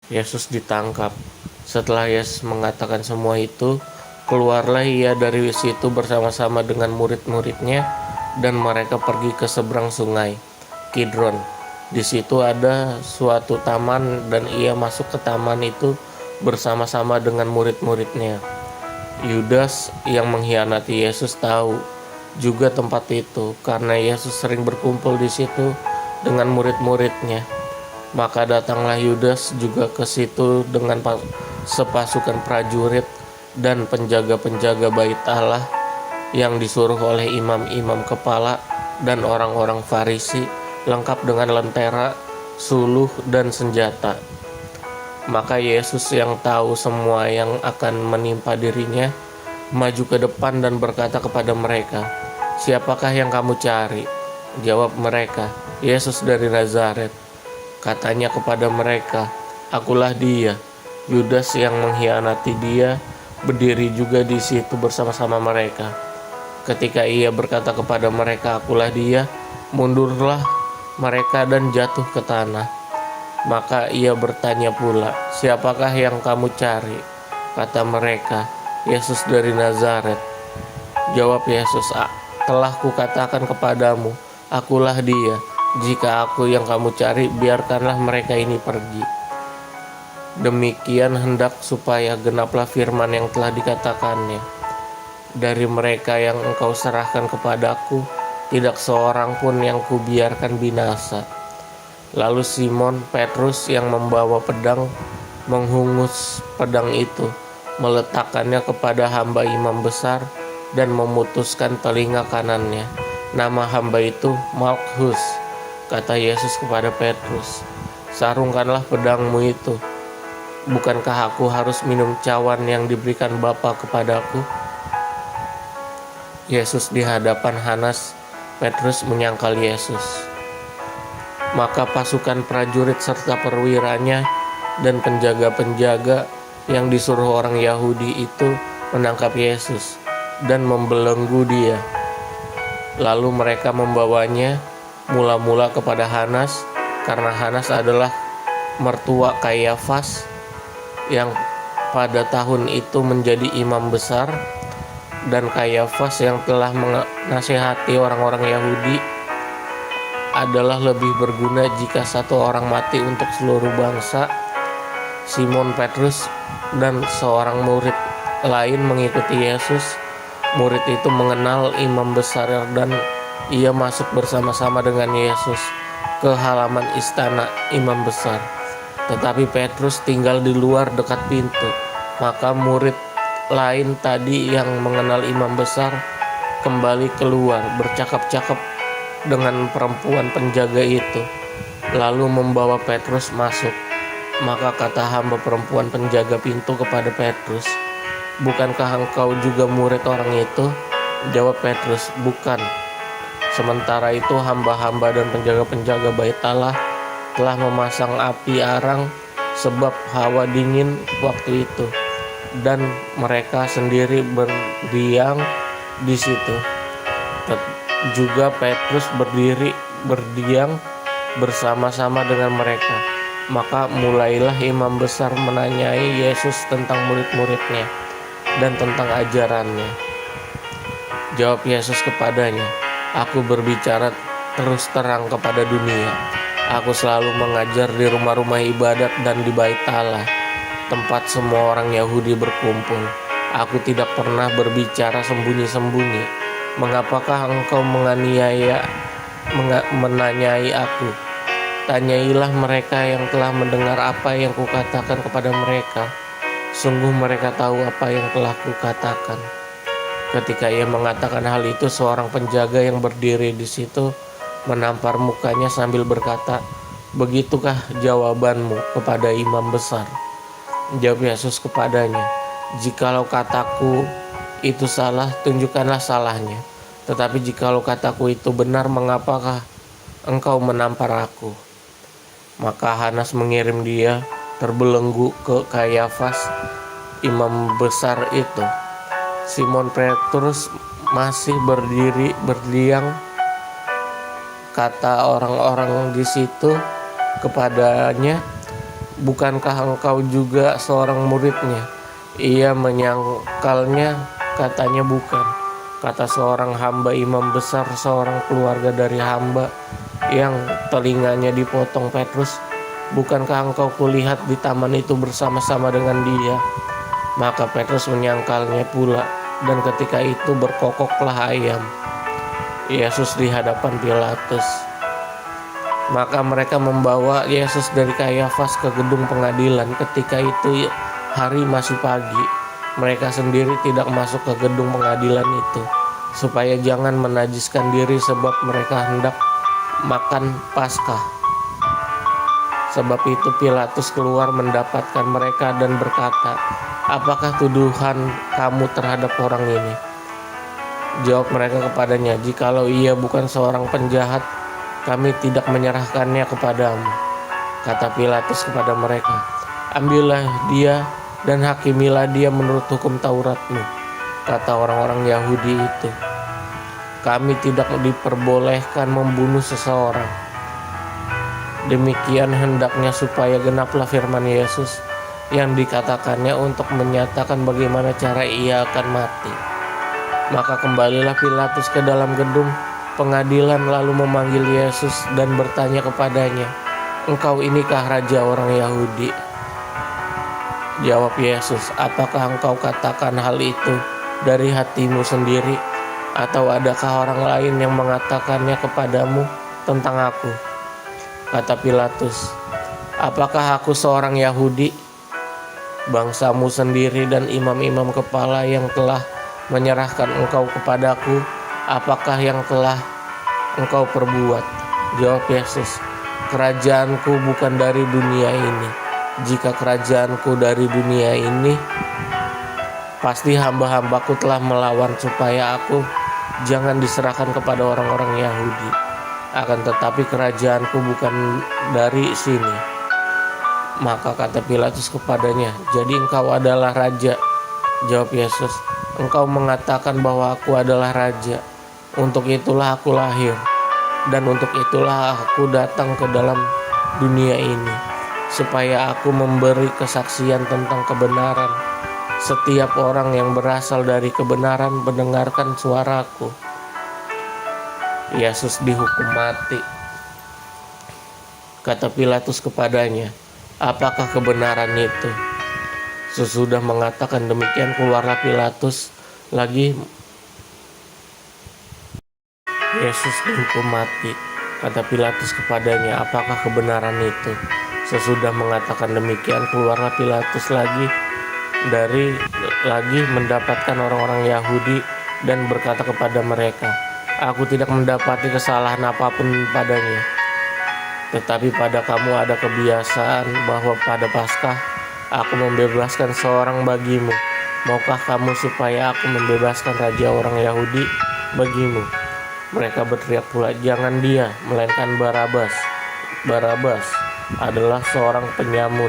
Yesus ditangkap. Setelah Yesus mengatakan semua itu, keluarlah ia dari situ bersama-sama dengan murid-muridnya, dan mereka pergi ke seberang sungai Kidron. Di situ ada suatu taman, dan ia masuk ke taman itu bersama-sama dengan murid-muridnya. Yudas yang mengkhianati Yesus tahu juga tempat itu, karena Yesus sering berkumpul di situ dengan murid-muridnya. Maka datanglah Yudas juga ke situ dengan sepasukan prajurit dan penjaga-penjaga bait Allah yang disuruh oleh imam-imam kepala dan orang-orang Farisi, lengkap dengan lentera, suluh, dan senjata. Maka Yesus yang tahu semua yang akan menimpa dirinya, maju ke depan dan berkata kepada mereka, "Siapakah yang kamu cari?" Jawab mereka, "Yesus dari Nazaret." Katanya kepada mereka, "Akulah dia." Yudas yang mengkhianati dia berdiri juga di situ bersama-sama mereka. Ketika ia berkata kepada mereka, "Akulah dia," mundurlah mereka dan jatuh ke tanah. Maka ia bertanya pula, "Siapakah yang kamu cari?" Kata mereka, "Yesus dari Nazaret." Jawab Yesus, "Telah kukatakan kepadamu, akulah dia. Jika aku yang kamu cari, biarkanlah mereka ini pergi." Demikian hendak supaya genaplah firman yang telah dikatakannya, "Dari mereka yang engkau serahkan kepadaku, tidak seorang pun yang kubiarkan binasa." Lalu Simon Petrus yang membawa pedang menghungus pedang itu, meletakkannya kepada hamba imam besar dan memutuskan telinga kanannya. Nama hamba itu Malkhus. Kata Yesus kepada Petrus, "Sarungkanlah pedangmu itu. Bukankah aku harus minum cawan yang diberikan Bapa kepadaku?" Yesus di hadapan Hanas, Petrus menyangkal Yesus. Maka pasukan prajurit serta perwiranya dan penjaga-penjaga yang disuruh orang Yahudi itu menangkap Yesus dan membelenggu dia. Lalu mereka membawanya mula-mula kepada Hanas, karena Hanas adalah mertua Kayafas yang pada tahun itu menjadi imam besar, dan Kayafas yang telah menasihati orang-orang Yahudi adalah lebih berguna jika satu orang mati untuk seluruh bangsa. Simon Petrus dan seorang murid lain mengikuti Yesus. Murid itu mengenal imam besar dan ia masuk bersama-sama dengan Yesus ke halaman istana imam besar. Tetapi Petrus tinggal di luar dekat pintu. Maka murid lain tadi yang mengenal imam besar kembali keluar bercakap-cakap dengan perempuan penjaga itu, lalu membawa Petrus masuk. Maka kata hamba perempuan penjaga pintu kepada Petrus, "Bukankah engkau juga murid orang itu?" Jawab Petrus, "Bukan." Sementara itu hamba-hamba dan penjaga-penjaga bait Allah telah memasang api arang sebab hawa dingin waktu itu, dan mereka sendiri berdiam di situ. Juga Petrus berdiam bersama-sama dengan mereka. Maka mulailah imam besar menanyai Yesus tentang murid-muridnya dan tentang ajarannya. Jawab Yesus kepadanya, "Aku berbicara terus terang kepada dunia. Aku selalu mengajar di rumah-rumah ibadat dan di bait Allah, tempat semua orang Yahudi berkumpul. Aku tidak pernah berbicara sembunyi-sembunyi. Mengapakah engkau menanyai aku? Tanyailah mereka yang telah mendengar apa yang kukatakan kepada mereka. Sungguh mereka tahu apa yang telah kukatakan." Ketika ia mengatakan hal itu, seorang penjaga yang berdiri di situ menampar mukanya sambil berkata, "Begitukah jawabanmu kepada imam besar?" Jawab Yesus kepadanya, "Jikalau kataku itu salah, tunjukkanlah salahnya. Tetapi jikalau kataku itu benar, mengapakah engkau menampar aku?" Maka Hanas mengirim dia terbelenggu ke Kayafas, imam besar itu. Simon Petrus masih berdiam. Kata orang-orang di situ kepadanya, bukankah engkau juga seorang muridnya? Ia menyangkalnya, katanya bukan. Kata seorang hamba imam besar, seorang keluarga dari hamba yang telinganya dipotong Petrus, bukankah engkau kulihat di taman itu bersama-sama dengan dia? Maka Petrus menyangkalnya pula, dan ketika itu berkokoklah ayam. Yesus di hadapan Pilatus. Maka mereka membawa Yesus dari Kayafas ke gedung pengadilan. Ketika itu hari masih pagi. Mereka sendiri tidak masuk ke gedung pengadilan itu, supaya jangan menajiskan diri, sebab mereka hendak makan Paskah. Sebab itu Pilatus keluar mendapatkan mereka dan berkata, "Apakah tuduhan kamu terhadap orang ini?" Jawab mereka kepadanya, "Jikalau ia bukan seorang penjahat, kami tidak menyerahkannya kepadamu." Kata Pilatus kepada mereka, "Ambillah dia dan hakimilah dia menurut hukum Tauratmu." Kata orang-orang Yahudi itu, "Kami tidak diperbolehkan membunuh seseorang." Demikian hendaknya supaya genaplah firman Yesus yang dikatakannya untuk menyatakan bagaimana cara ia akan mati. Maka kembalilah Pilatus ke dalam gedung pengadilan lalu memanggil Yesus dan bertanya kepadanya, "Engkau inikah raja orang Yahudi?" Jawab Yesus, "Apakah engkau katakan hal itu dari hatimu sendiri, atau adakah orang lain yang mengatakannya kepadamu tentang aku?" Kata Pilatus, "Apakah aku seorang Yahudi? Bangsamu sendiri dan imam-imam kepala yang telah menyerahkan engkau kepadaku, apakah yang telah engkau perbuat?" Jawab Yesus, "Kerajaanku bukan dari dunia ini. Jika kerajaanku dari dunia ini, pasti hamba-hambaku telah melawan supaya aku jangan diserahkan kepada orang-orang Yahudi. Akan tetapi kerajaanku bukan dari sini." Maka kata Pilatus kepadanya, "Jadi engkau adalah raja?" Jawab Yesus, "Engkau mengatakan bahwa aku adalah raja. Untuk itulah aku lahir, dan untuk itulah aku datang ke dalam dunia ini, supaya aku memberi kesaksian tentang kebenaran. Setiap orang yang berasal dari kebenaran mendengarkan suaraku." Yesus dihukum mati. Kata Pilatus kepadanya, "Apakah kebenaran itu?" Sesudah mengatakan demikian, keluarlah Pilatus lagi. Yesus dihukum mati. Kata Pilatus kepadanya, "Apakah kebenaran itu?" Sesudah mengatakan demikian, keluarlah Pilatus lagi mendapatkan orang-orang Yahudi dan berkata kepada mereka, "Aku tidak mendapati kesalahan apapun padanya. Tetapi pada kamu ada kebiasaan bahwa pada Paskah aku membebaskan seorang bagimu. Maukah kamu supaya aku membebaskan raja orang Yahudi bagimu?" Mereka berteriak pula, "Jangan dia, melainkan Barabas." Barabas adalah seorang penyamun.